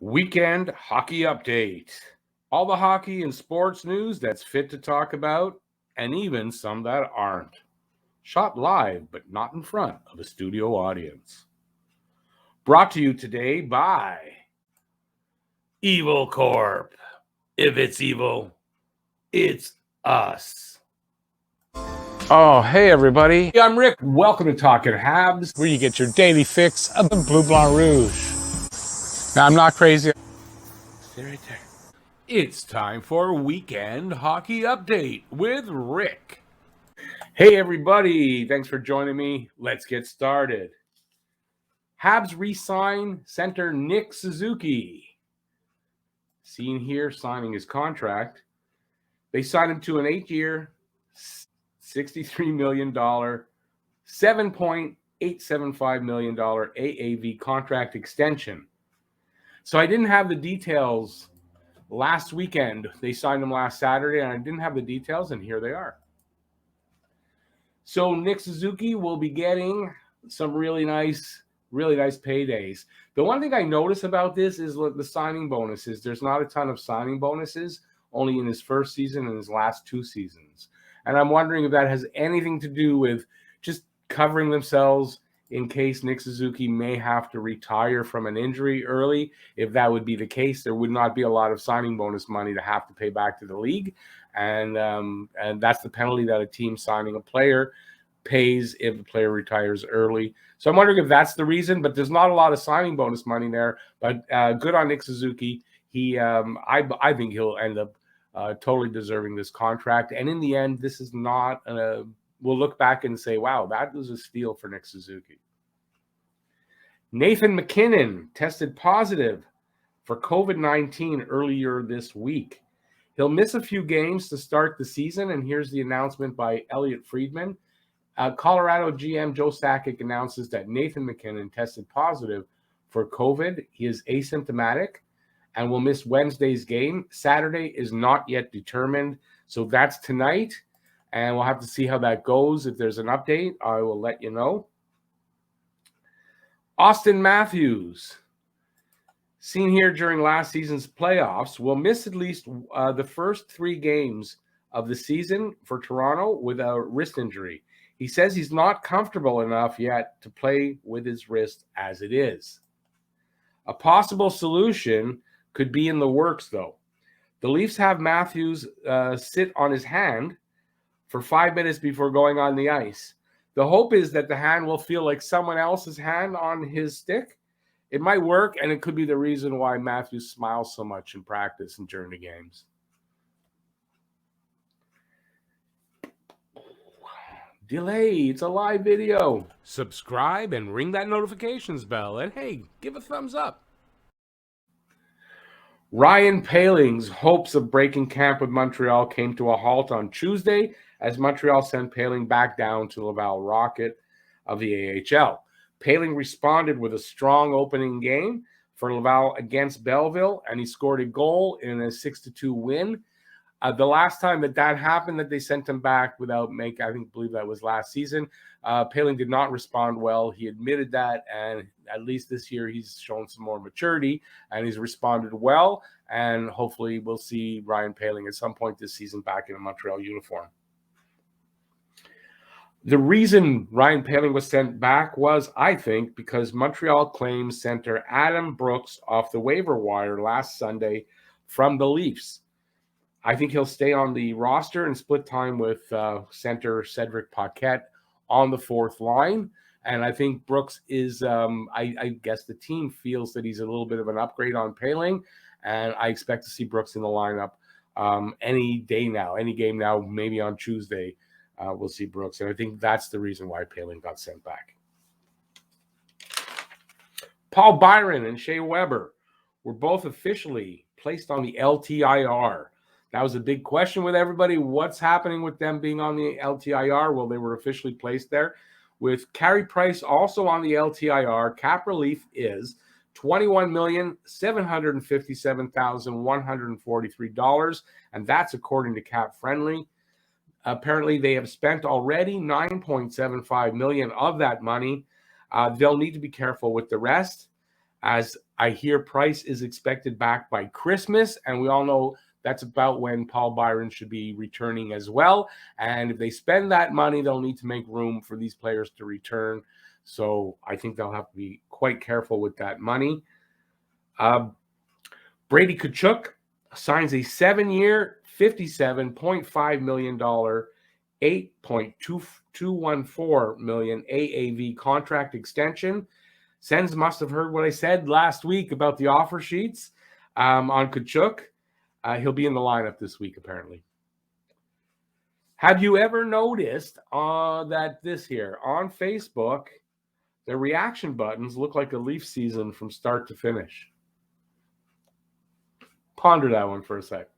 Weekend hockey update. All the hockey and sports news that's fit to talk about, and even some that aren't. Shot live, but not in front of a studio audience. Brought to you today by Evil Corp. If it's evil, it's us. Oh, hey everybody. I'm Rick. Welcome to Talking Habs, Where you get your daily fix of the Blue Blanc Rouge. Now, I'm not crazy. Stay right there. It's time for Weekend Hockey Update with Rick. Hey everybody, thanks for joining me. Let's get started. Habs re-sign center Nick Suzuki. Seen here signing his contract. They signed him to an 8-year, $63 million, $7.875 million AAV contract extension. So I didn't have the details last weekend. They signed him last Saturday, and I didn't have the details, and here they are. So Nick Suzuki will be getting some really nice paydays. The one thing I notice about this is the signing bonuses. There's not a ton of signing bonuses, only in his first season and his last 2 seasons. And I'm wondering if that has anything to do with just covering themselves in case Nick Suzuki may have to retire from an injury early. If that would be the case, there would not be a lot of signing bonus money to have to pay back to the league. And that's the penalty that a team signing a player pays if the player retires early. So I'm wondering if that's the reason, but there's not a lot of signing bonus money there. But good on Nick Suzuki. I think he'll end up totally deserving this contract. And in the end, this is not we'll look back and say, wow, that was a steal for Nick Suzuki. Nathan McKinnon tested positive for COVID-19 earlier this week. He'll miss a few games to start the season, and here's the announcement by Elliot Friedman. Colorado GM Joe Sakic announces that Nathan McKinnon tested positive for COVID. He is asymptomatic and will miss Wednesday's game. Saturday is not yet determined, so that's tonight, and we'll have to see how that goes. If there's an update, I will let you know. Austin Matthews, seen here during last season's playoffs, will miss at least the first 3 games of the season for Toronto with a wrist injury. He says he's not comfortable enough yet to play with his wrist as it is. A possible solution could be in the works, though. The Leafs have Matthews sit on his hand for 5 minutes before going on the ice. The hope is that the hand will feel like someone else's hand on his stick. It might work, and it could be the reason why Matthews smiles so much in practice and during the games. Delay, it's a live video. Subscribe and ring that notifications bell, and hey, give a thumbs up. Ryan Poehling's hopes of breaking camp with Montreal came to a halt on Tuesday as Montreal sent Poehling back down to Laval Rocket of the AHL. Poehling responded with a strong opening game for Laval against Belleville, and he scored a goal in a 6-2 win. The last time that happened, that they sent him back without believe that was last season. Poehling did not respond well. He admitted that, and at least this year he's shown some more maturity, and he's responded well. And hopefully we'll see Ryan Poehling at some point this season back in a Montreal uniform. The reason Ryan Poehling was sent back was, I think, because Montreal claims center Adam Brooks off the waiver wire last Sunday from the Leafs. I think he'll stay on the roster and split time with center Cedric Paquette on the 4th line. And I think Brooks is, I guess the team feels that he's a little bit of an upgrade on Poehling. And I expect to see Brooks in the lineup any day now, any game now, maybe on Tuesday. We'll see Brooks. And I think that's the reason why Poehling got sent back. Paul Byron and Shea Weber were both officially placed on the LTIR. That was a big question with everybody. What's happening with them being on the LTIR? Well, they were officially placed there. With Carey Price also on the LTIR, cap relief is $21,757,143, and that's according to Cap Friendly. Apparently, they have spent already $9.75 million of that money. They'll need to be careful with the rest. as I hear Price is expected back by Christmas, and we all know that's about when Paul Byron should be returning as well. And if they spend that money, they'll need to make room for these players to return. So I think they'll have to be quite careful with that money. Brady Tkachuk signs a 7-year, $57.5 million, $8.214 million AAV contract extension. Sens must have heard what I said last week about the offer sheets on Tkachuk. He'll be in the lineup this week, apparently. Have you ever noticed that this here on Facebook, the reaction buttons look like a Leaf season from start to finish? Ponder that one for a sec.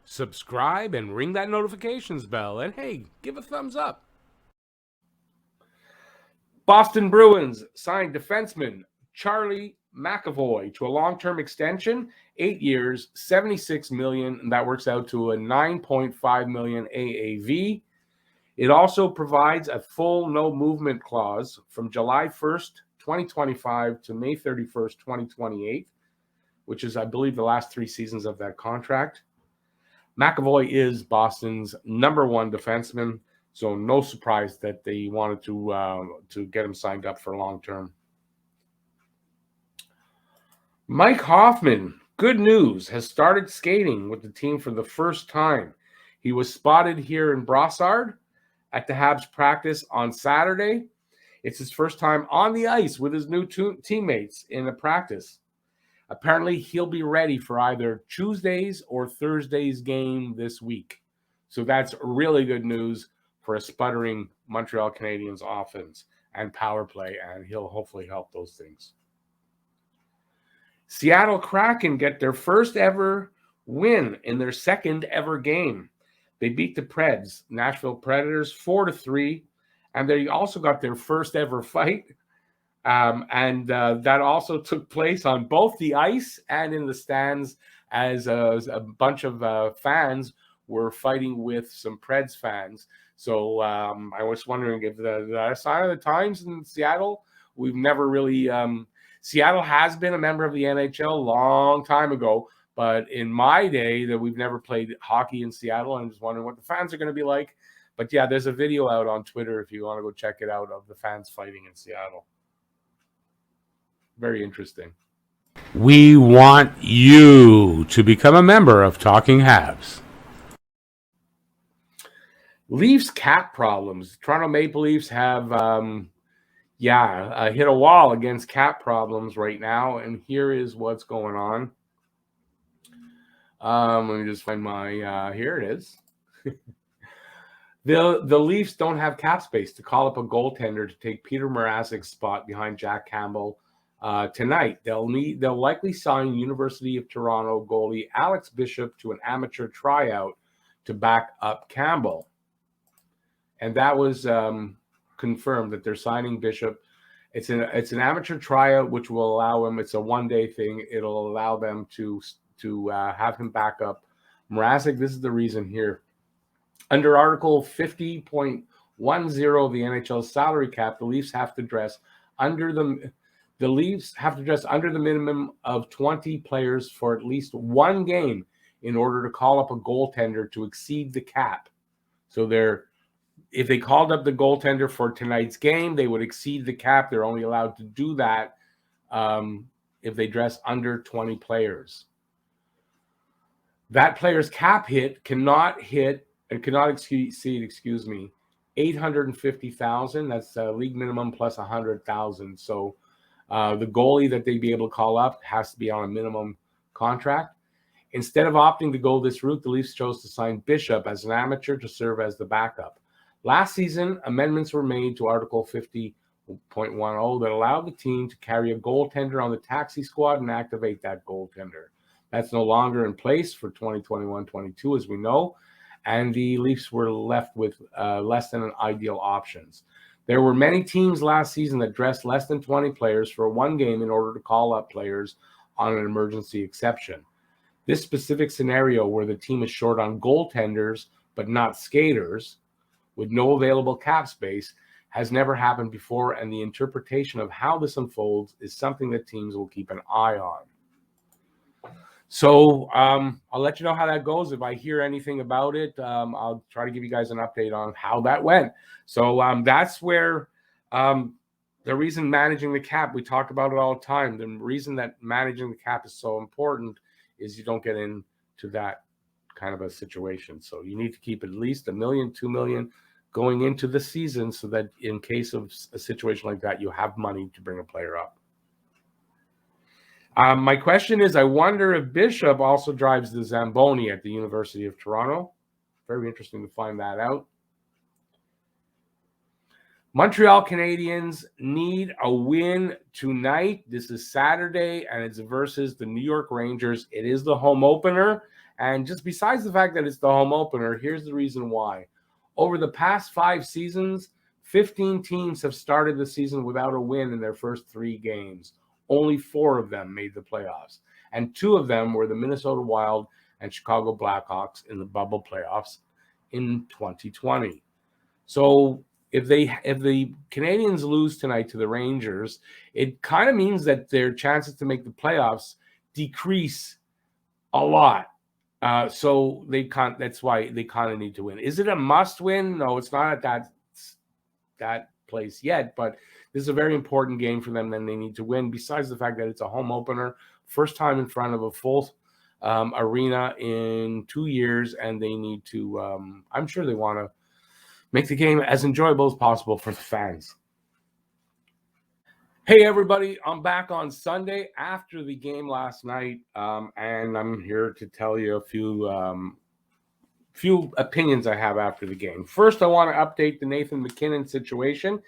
Subscribe and ring that notifications bell. And hey, give a thumbs up. Boston Bruins signed defenseman Charlie McAvoy to a long-term extension, 8 years, $76 million, and that works out to a $9.5 million AAV. It also provides a full no-movement clause from July 1st, 2025 to May 31st, 2028, which is, I believe, the last 3 seasons of that contract. McAvoy is Boston's #1 defenseman, so no surprise that they wanted to get him signed up for long-term. Mike Hoffman, good news, has started skating with the team for the first time. He was spotted here in Brossard at the Habs practice on Saturday. It's his first time on the ice with his new teammates in a practice. Apparently, he'll be ready for either Tuesday's or Thursday's game this week. So that's really good news for a sputtering Montreal Canadiens offense and power play, and he'll hopefully help those things. Seattle Kraken get their first ever win in their second ever game. They beat the Preds, Nashville Predators, 4-3, and they also got their first ever fight. That also took place on both the ice and in the stands as a bunch of fans were fighting with some Preds fans. So I was wondering if the sign of the times in Seattle. We've never really Seattle has been a member of the NHL a long time ago, but in my day that we've never played hockey in Seattle. I'm just wondering what the fans are going to be like. But yeah, there's a video out on Twitter if you want to go check it out of the fans fighting in Seattle. Very interesting. We want you to become a member of Talking Habs. Leafs cap problems. Toronto Maple Leafs have, hit a wall against cap problems right now, and here is what's going on. Let me just find my, here it is. The Leafs don't have cap space to call up a goaltender to take Peter Mrazek's spot behind Jack Campbell tonight. They'll likely sign University of Toronto goalie Alex Bishop to an amateur tryout to back up Campbell. And that was confirmed that they're signing Bishop. It's an amateur tryout, which will allow him. It's a one-day thing. It'll allow them to have him back up Mrazek. This is the reason here. Under Article 50.10 of the NHL salary cap, the Leafs have to dress under the minimum of 20 players for at least one game in order to call up a goaltender to exceed the cap. So if they called up the goaltender for tonight's game, they would exceed the cap. They're only allowed to do that if they dress under 20 players. That player's cap hit cannot exceed, $850,000. That's league minimum plus $100,000. So the goalie that they'd be able to call up has to be on a minimum contract. Instead of opting to go this route, the Leafs chose to sign Bishop as an amateur to serve as the backup. Last season, amendments were made to Article 50.10 that allowed the team to carry a goaltender on the taxi squad and activate that goaltender. That's no longer in place for 2021-22, as we know, and the Leafs were left with less than ideal options. There were many teams last season that dressed less than 20 players for one game in order to call up players on an emergency exception. This specific scenario where the team is short on goaltenders but not skaters, with no available cap space, has never happened before, and the interpretation of how this unfolds is something that teams will keep an eye on. So I'll let you know how that goes. If I hear anything about it, I'll try to give you guys an update on how that went. So that's where the reason managing the cap, we talk about it all the time. The reason that managing the cap is so important is you don't get into that kind of a situation. So you need to keep at least $1 million, $2 million going into the season so that in case of a situation like that, you have money to bring a player up. My question is, I wonder if Bishop also drives the Zamboni at the University of Toronto. Very interesting to find that out. Montreal Canadiens need a win tonight. This is Saturday, and it's versus the New York Rangers. It is the home opener. And just besides the fact that it's the home opener, here's the reason why. Over the past 5 seasons, 15 teams have started the season without a win in their first 3 games. Only 4 of them made the playoffs, and 2 of them were the Minnesota Wild and Chicago Blackhawks in the bubble playoffs in 2020. So if the Canadiens lose tonight to the Rangers, it kind of means that their chances to make the playoffs decrease a lot. So that's why they kind of need to win. Is it a must win? No, it's not at that place yet, but this is a very important game for them. Then they need to win, besides the fact that it's a home opener, first time in front of a full arena in 2 years, and they need to I'm sure they want to make the game as enjoyable as possible for the fans. Hey everybody, I'm back on Sunday after the game last night, and I'm here to tell you a few opinions I have after the game. First, I want to update the Nathan McKinnon situation.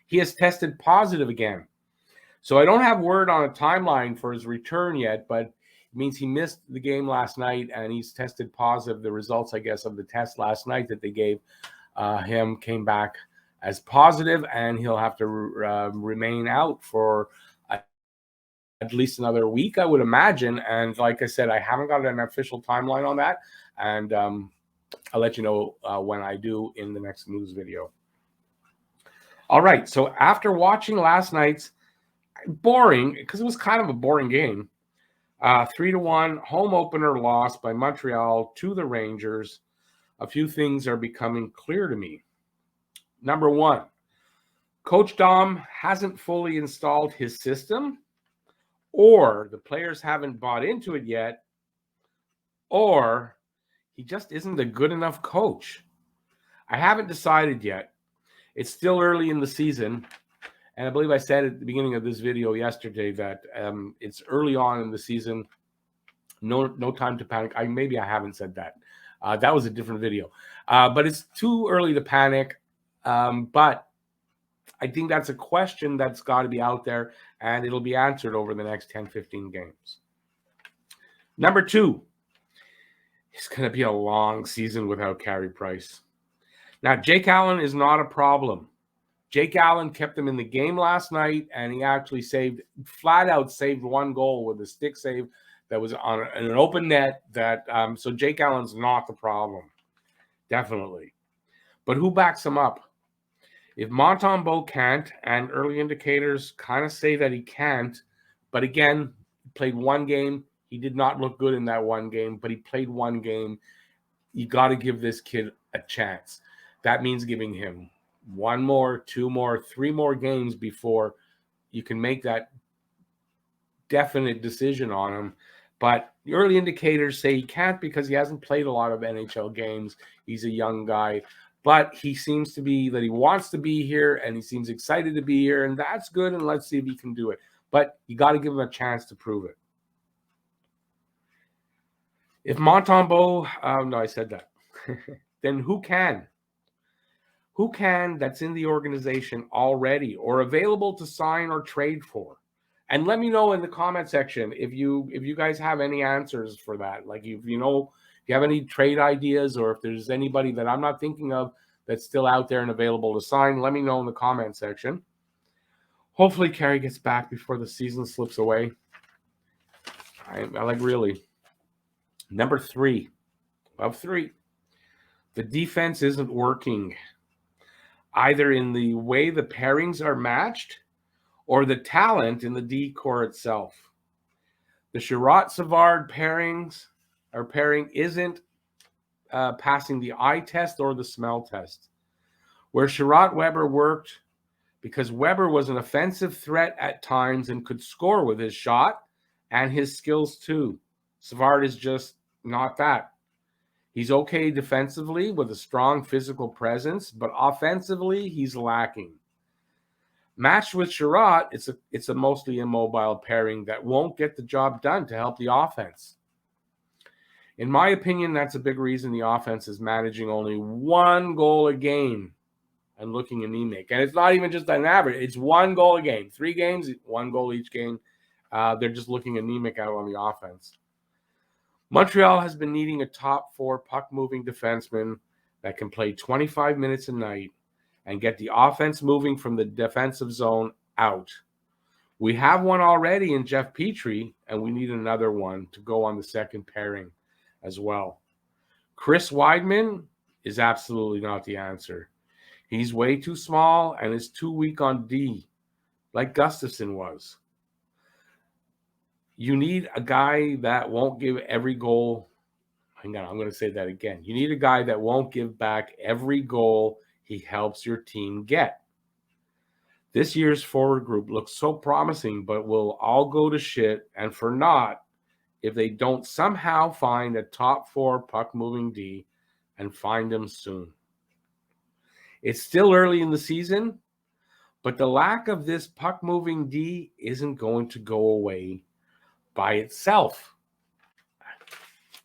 He has tested positive again. So I don't have word on a timeline for his return yet, but it means he missed the game last night and he's tested positive. The results, I guess, of the test last night that they gave him came back as positive, and he'll have to remain out for at least another week, I would imagine. And like I said, I haven't got an official timeline on that, and I'll let you know when I do in the next news video. All right, so after watching last night's boring, because it was kind of a boring game, 3-1 home opener loss by Montreal to the Rangers, a few things are becoming clear to me. Number one, Coach Dom hasn't fully installed his system, or the players haven't bought into it yet, or he just isn't a good enough coach. I haven't decided yet. It's still early in the season, and I believe I said at the beginning of this video yesterday that it's early on in the season. No time to panic. Maybe I haven't said that. That was a different video. But it's too early to panic. But I think that's a question that's got to be out there, and it'll be answered over the next 10, 15 games. Number two, it's going to be a long season without Carey Price. Now, Jake Allen is not a problem. Jake Allen kept him in the game last night, and he actually flat out saved 1 goal with a stick save that was on an open net. So Jake Allen's not the problem, definitely. But who backs him up? If Montembeault can't, and early indicators kind of say that he can't, but again, he played 1 game. He did not look good in that 1 game, but he played 1 game. You got to give this kid a chance. That means giving him 1 more, 2 more, 3 more games before you can make that definite decision on him. But the early indicators say he can't because he hasn't played a lot of NHL games. He's a young guy, but he seems to be that he wants to be here, and he seems excited to be here, and that's good, and let's see if he can do it. But you got to give him a chance to prove it. If Montembeault, no, I said that, then who can? Who can that's in the organization already or available to sign or trade for? And let me know in the comment section if you guys have any answers for that. Like if you have any trade ideas, or if there's anybody that I'm not thinking of that's still out there and available to sign, let me know in the comment section. Hopefully Carey gets back before the season slips away. I like really. Number 3 of 3. The defense isn't working, either in the way the pairings are matched or the talent in the D core itself. The Sherratt-Savard pairing isn't passing the eye test or the smell test. Where Sherratt-Weber worked, because Weber was an offensive threat at times and could score with his shot and his skills too. Savard is just not that. He's okay defensively with a strong physical presence, but offensively, he's lacking. Matched with Sherratt, it's a mostly immobile pairing that won't get the job done to help the offense. In my opinion, that's a big reason the offense is managing only 1 goal a game and looking anemic. And it's not even just an average. It's 1 goal a game. 3 games, 1 goal each game. They're just looking anemic out on the offense. Montreal has been needing a top 4 puck-moving defenseman that can play 25 minutes a night and get the offense moving from the defensive zone out. We have one already in Jeff Petrie, and we need another one to go on the second pairing as well. Chris Weidman is absolutely not the answer. He's way too small and is too weak on D, like Gustafsson was. You need a guy that won't give every goal. Hang on, I'm going to say that again. You need a guy that won't give back every goal he helps your team get. This year's forward group looks so promising, but will all go to shit and for naught if they don't somehow find a top 4 puck-moving D and find him soon. It's still early in the season, but the lack of this puck-moving D isn't going to go away by itself.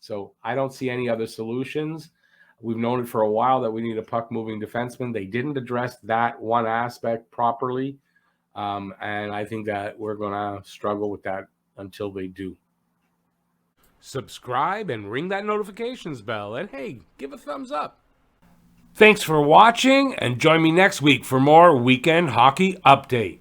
So I don't see any other solutions. We've known it for a while that we need a puck-moving defenseman. They didn't address that one aspect properly, and I think that we're going to struggle with that until they do. Subscribe and ring that notifications bell, and hey, give a thumbs up. Thanks for watching, and join me next week for more Weekend Hockey Update.